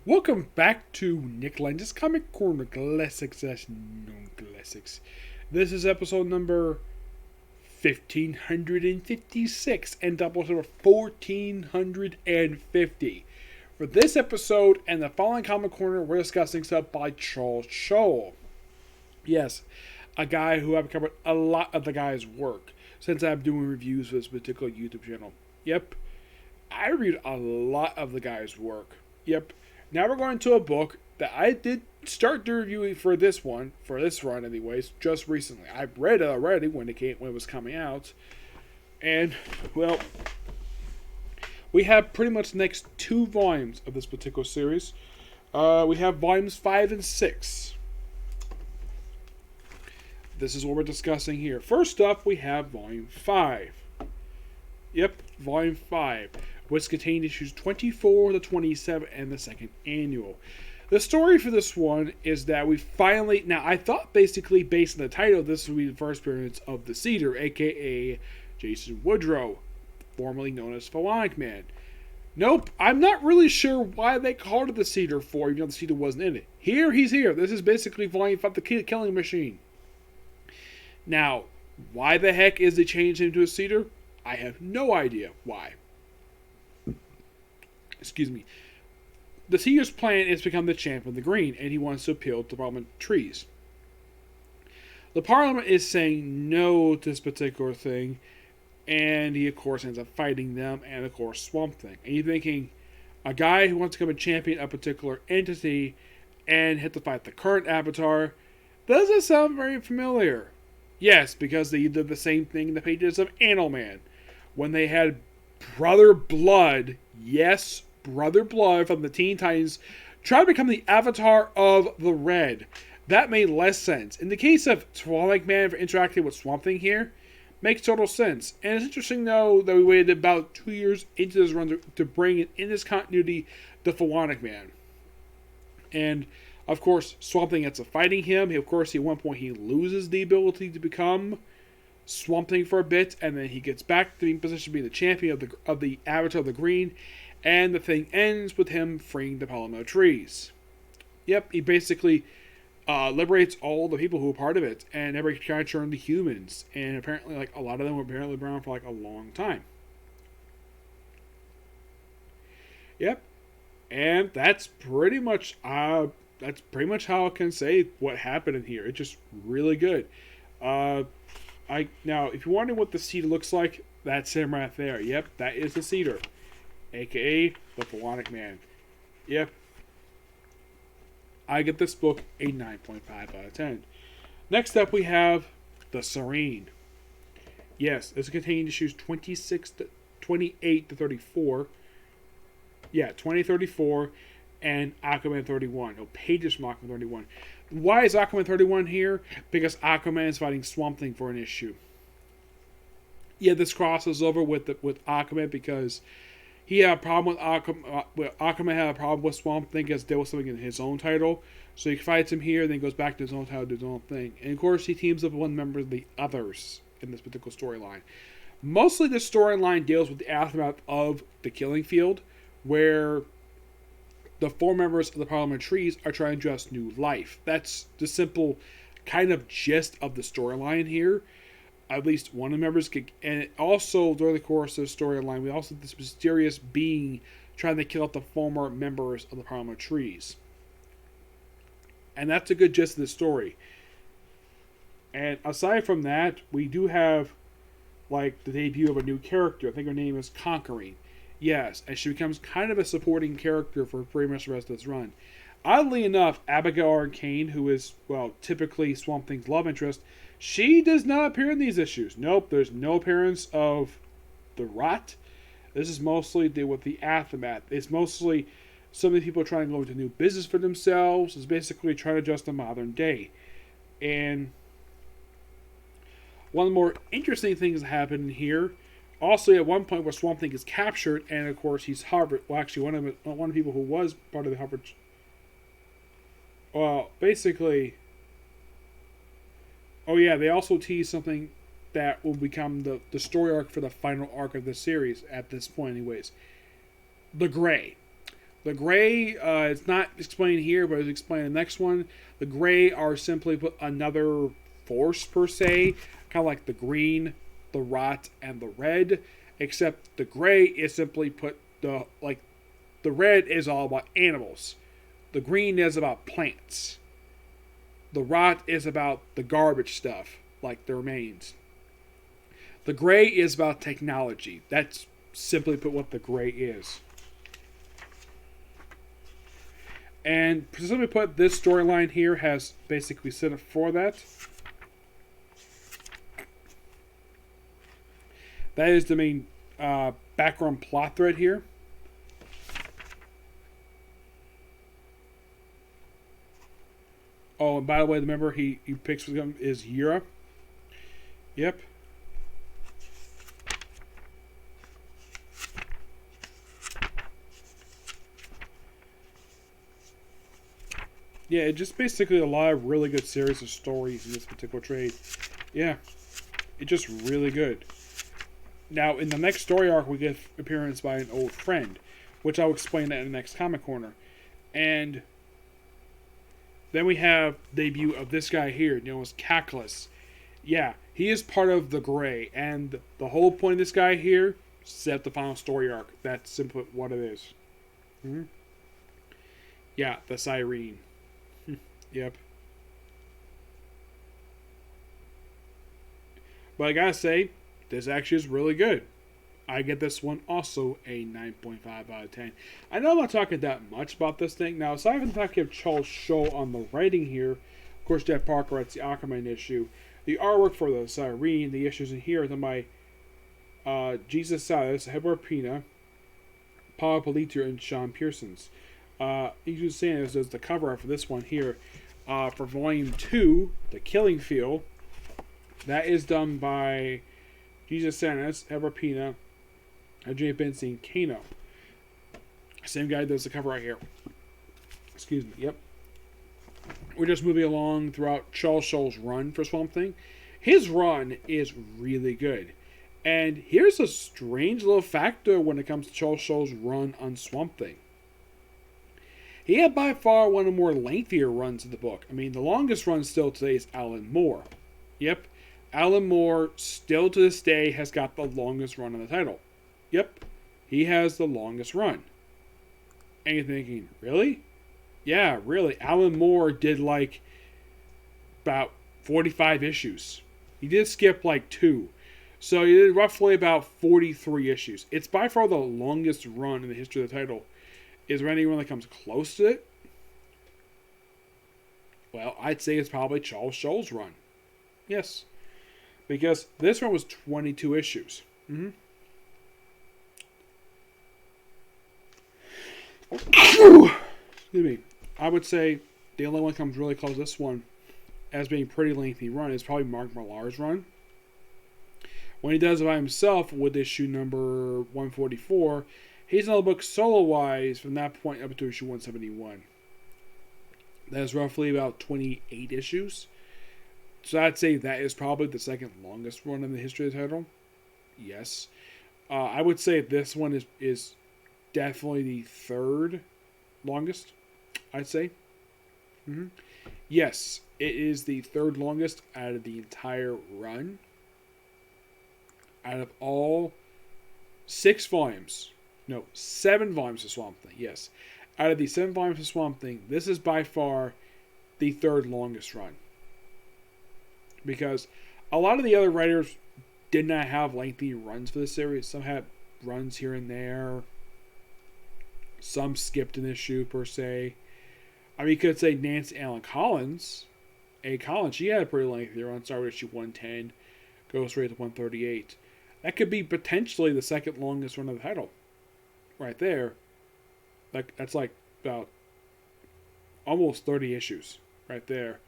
Welcome back to Nick Lenz's Comic Corner Classics Non Classics. This is episode number 1556 and double number 1450. For this episode and the following Comic Corner, we're discussing stuff by Charles Scholl. Yes, a guy who I've covered a lot of the guy's work since I'm doing reviews for this particular YouTube channel. Yep, I reviewed a lot of the guy's work. Yep. Now we're going to a book that I did start the reviewing for this run anyways, just recently. I read it already when it was coming out. And, well, we have pretty much the next two volumes of this particular series. We have volumes 5 and 6. This is what we're discussing here. First up, we have volume 5. Yep, volume 5. Which contained issues 24 to 27 and the second annual. The story for this one is that we finally... Now, I thought basically, based on the title, this would be the first appearance of the Cedar, a.k.a. Jason Woodrow, formerly known as Philonic Man. Nope, I'm not really sure why they called it the Cedar 4, even though the Cedar wasn't in it. He's here. This is basically Volume 5, the Killing Machine. Now, why the heck is they changed him to a Cedar? I have no idea why. Excuse me. The Cedar's plan is to become the champion of the Green, and he wants to appeal to the Parliament trees. The Parliament is saying no to this particular thing, and he, of course, ends up fighting them, and, of course, Swamp Thing. And you're thinking, a guy who wants to become a champion of a particular entity and have to fight the current Avatar, doesn't sound very familiar. Yes, because they did the same thing in the pages of Animal Man, when they had Brother Blood, yes, Brother Blood from the Teen Titans, try to become the Avatar of the Red. That made less sense. In the case of Twilight Man for interacting with Swamp Thing here, makes total sense. And it's interesting, though, that we waited about 2 years into this run to bring in this continuity the Philonic Man. And, of course, Swamp Thing ends up fighting him. Of course, at one point, he loses the ability to become Swamp Thing for a bit, and then he gets back to being positioned to be the champion of the Avatar of the Green, and the thing ends with him freeing the Palomar trees. Yep, he basically liberates all the people who were part of it, and everybody kind of turned to humans, and apparently, a lot of them were apparently around for, a long time. Yep, and that's pretty much how I can say what happened in here. It's just really good. Now, if you're wondering what the Cedar looks like, that's him right there. Yep, that is the Cedar, a.k.a. the Philonic Man. Yep. I get this book a 9.5 out of 10. Next up, we have the Sureen. Yes, this contains issues 28 to 34. Yeah, 2034 and Aquaman 31. No, pages from Aquaman 31. Why is Aquaman 31 here? Because Aquaman is fighting Swamp Thing for an issue. Yeah, this crosses over with Aquaman because he had a problem with Aquaman had a problem with Swamp Thing because there was something in his own title. So he fights him here, then goes back to his own title, to his own thing. And of course, he teams up with one member of the others in this particular storyline. Mostly the storyline deals with the aftermath of the Killing Field, where the 4 members of the Parliament Trees are trying to adjust new life. That's the simple kind of gist of the storyline here. At least one of the members could, and also during the course of the storyline, we also have this mysterious being trying to kill out the former members of the Parliament Trees. And that's a good gist of the story. And aside from that, we do have the debut of a new character. I think her name is Conquering. Yes, and she becomes kind of a supporting character for pretty much the rest of this run. Oddly enough, Abigail Arcane, who is, typically Swamp Thing's love interest, she does not appear in these issues. Nope, there's no appearance of the Rot. This is mostly deal with the aftermath. It's mostly some of the people trying to go into new business for themselves. It's basically trying to adjust the modern day. And one of the more interesting things that happen here, also at one point where Swamp Thing is captured, and of course he's Harvard. Well, actually, one of the people who was part of the Harvard. Well, basically. Oh yeah, they also tease something that will become the story arc for the final arc of the series at this point anyways. The Grey. The gray, it's not explained here, but it's explained in the next one. The gray are simply put another force per se, kind of like the green, the rot, and the red. Except the gray is simply put the red is all about animals. The green is about plants. The rot is about the garbage stuff, like the remains. The gray is about technology. That's simply put what the gray is. And simply put, this storyline here has basically set up for that. That is the main background plot thread here. Oh, and by the way, the member he picks with him is Yura. Yep. Yeah, it just basically a lot of really good series of stories in this particular trade. Yeah, it's just really good. Now, in the next story arc, we get appearance by an old friend, which I'll explain that in the next comic corner. And then we have debut of this guy here, known as Cackless. Yeah, he is part of the Gray, and the whole point of this guy here, set the final story arc. That's simply what it is. Mm-hmm. Yeah, the Sureen. Yep. But I gotta say, this actually is really good. I get this one also a 9.5 out of 10. I know I'm not talking that much about this thing. Now, aside from the fact you have Charles Shaw on the writing here, of course, Jeff Parker writes the Aquaman issue. The artwork for the Sureen, the issues in here are done by Jesus Salas, Heber Pina, Paul Politer, and Sean Pearsons. You can see there's the cover art for this one here. For Volume 2, The Killing Field, that is done by Jesus Sanas, Heber Pina, Jay Bensey, and Kano. Same guy does the cover right here. Excuse me, yep. We're just moving along throughout Charles Shaw's run for Swamp Thing. His run is really good. And here's a strange little factor when it comes to Charles Shaw's run on Swamp Thing. He had by far one of the more lengthier runs of the book. I mean, the longest run still today is Alan Moore. Yep, Alan Moore still to this day has got the longest run on the title. Yep, he has the longest run. And you're thinking, really? Yeah, really. Alan Moore did like about 45 issues. He did skip like 2. So he did roughly about 43 issues. It's by far the longest run in the history of the title. Is there anyone that comes close to it? Well, I'd say it's probably Charles Shaw's run. Yes. Because this one was 22 issues. Mm-hmm. Excuse me. I would say the only one that comes really close to this one as being a pretty lengthy run is probably Mark Millar's run. When he does it by himself with issue number 144, he's in the book solo-wise from that point up to issue 171. That's roughly about 28 issues. So I'd say that is probably the second longest run in the history of the title. Yes. I would say this one is definitely the third longest, I'd say. Mm-hmm. Yes, it is the third longest out of the entire run. Out of all 7 volumes of Swamp Thing, yes. Out of the 7 volumes of Swamp Thing, this is by far the third longest run. Because a lot of the other writers did not have lengthy runs for the series. Some had runs here and there. Some skipped an issue, per se. I mean, you could say Nancy Allen Collins. She had a pretty lengthy run. Started with issue 110. Goes straight to 138. That could be potentially the second longest run of the title. Right there. That's like about almost 30 issues. Right there.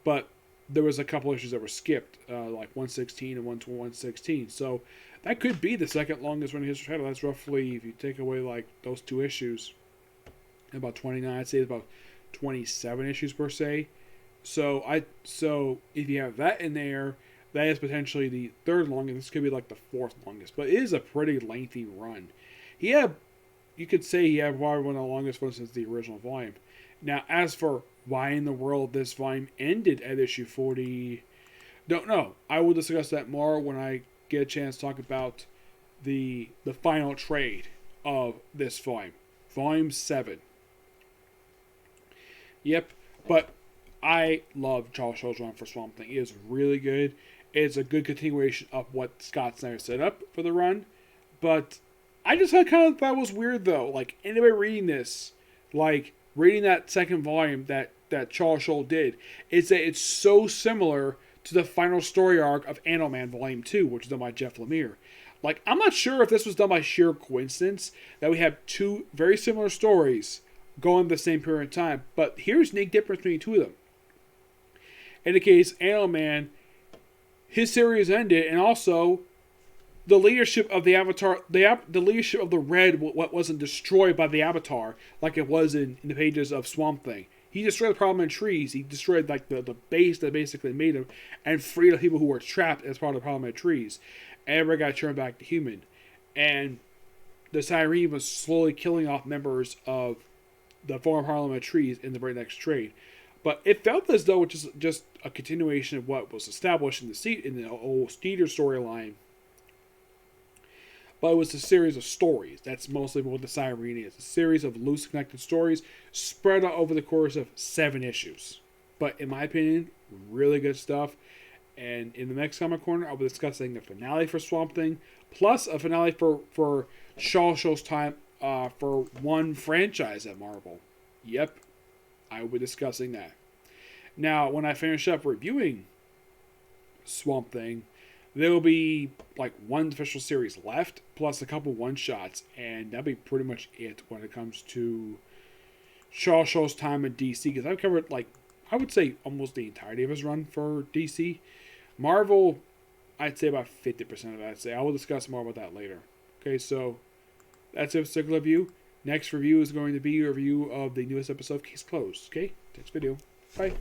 But there was a couple issues that were skipped. Like 116 and 116. So that could be the second longest run in history title. That's roughly, if you take away like those 2 issues, about 29. I'd say it's about 27 issues per se. So if you have that in there, that is potentially the third longest. This could be like the 4th longest, but it is a pretty lengthy run. He had you could say he had probably one of the longest ones since the original volume. Now, as for why in the world this volume ended at issue 40, don't know. I will discuss that more when I get a chance to talk about the final trade of this volume. Volume 7. Yep, but I love Charles Schultz's run for Swamp Thing. It is really good. It's a good continuation of what Scott Snyder set up for the run. But I just kind of thought it was weird, though. Like, anybody reading this, like, reading that second volume that Charles Schultz did, it's so similar to the final story arc of Animal-Man Volume 2, which is done by Jeff Lemire. Like, I'm not sure if this was done by sheer coincidence that we have two very similar stories going at the same period of time, but here's the unique difference between the two of them. In the case Animal-Man, his series ended, and also the leadership of the Avatar, the leadership of the Red, what wasn't destroyed by the Avatar like it was in the pages of Swamp Thing. He destroyed the Parliament trees. He destroyed like the base that basically made him, and freed the people who were trapped as part of the Parliament trees. And everybody got turned back to human, and the Sureen was slowly killing off members of the former Parliament trees in the very next trade. But it felt as though it was just a continuation of what was established in the old Steeder storyline. But it was a series of stories. That's mostly what the Sureen is. A series of loose connected stories spread out over the course of 7 issues. But in my opinion, really good stuff. And in the next Comic Corner, I'll be discussing the finale for Swamp Thing, plus a finale for Schultz's time for one franchise at Marvel. Yep, I will be discussing that. Now, when I finish up reviewing Swamp Thing, there will be like one official series left, plus a couple one-shots, and that'll be pretty much it when it comes to Schultz's time in DC, because I've covered, like, I would say almost the entirety of his run for DC. Marvel, I'd say about 50% of that. I'd say I will discuss more about that later. Okay, so that's it for this review. Next review is going to be a review of the newest episode of Case Closed. Okay, next video. Bye.